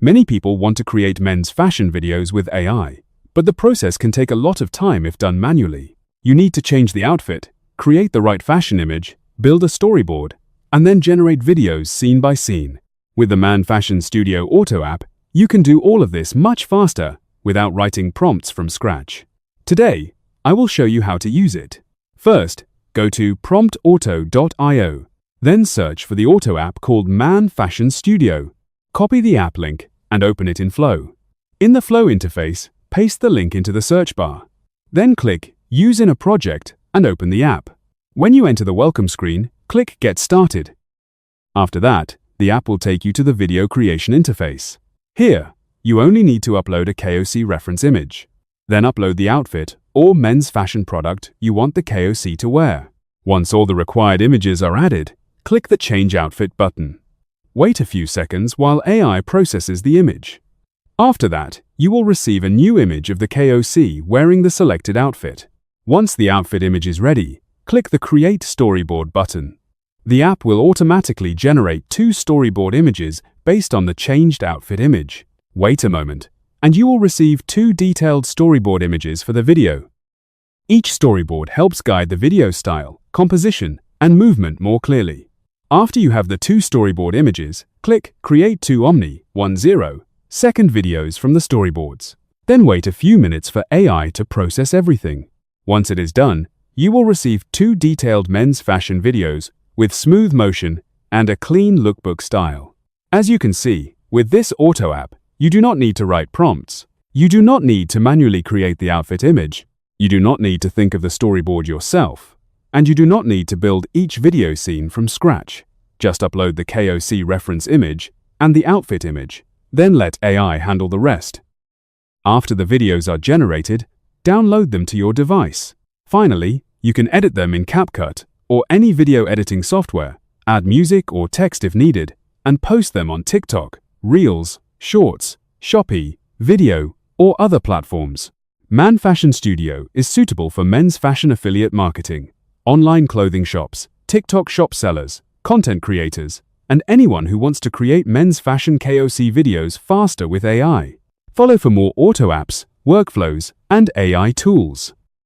Many people want to create men's fashion videos with AI, but the process can take a lot of time if done manually. You need to change the outfit, create the right fashion image, build a storyboard, and then generate videos scene by scene. With the Man Fashion Studio Auto app, you can do all of this much faster without writing prompts from scratch. Today, I will show you how to use it. First, go to promptauto.io, then search for the auto app called Man Fashion Studio. Copy the app link and open it in Flow. In the Flow interface, paste the link into the search bar. Then click Use in a project and open the app. When you enter the welcome screen, click Get Started. After that, the app will take you to the video creation interface. Here, you only need to upload a KOC reference image. Then upload the outfit or men's fashion product you want the KOC to wear. Once all the required images are added, click the Change Outfit button. Wait a few seconds while AI processes the image. After that, you will receive a new image of the KOC wearing the selected outfit. Once the outfit image is ready, click the Create Storyboard button. The app will automatically generate 2 storyboard images based on the changed outfit image. Wait a moment, and you will receive 2 detailed storyboard images for the video. Each storyboard helps guide the video style, composition, and movement more clearly. After you have the 2 storyboard images, click Create 2 Omni-10-second videos from the storyboards. Then wait a few minutes for AI to process everything. Once it is done, you will receive 2 detailed men's fashion videos with smooth motion and a clean lookbook style. As you can see, with this auto app, you do not need to write prompts. You do not need to manually create the outfit image. You do not need to think of the storyboard yourself. And you do not need to build each video scene from scratch. Just upload the KOC reference image and the outfit image, then let AI handle the rest. After the videos are generated, download them to your device. Finally, you can edit them in CapCut or any video editing software, add music or text if needed, and post them on TikTok, Reels, Shorts, Shopee, Video, or other platforms. Man Fashion Studio is suitable for men's fashion affiliate marketing, online clothing shops, TikTok shop sellers, content creators, and anyone who wants to create men's fashion KOC videos faster with AI. Follow for more auto apps, workflows, and AI tools.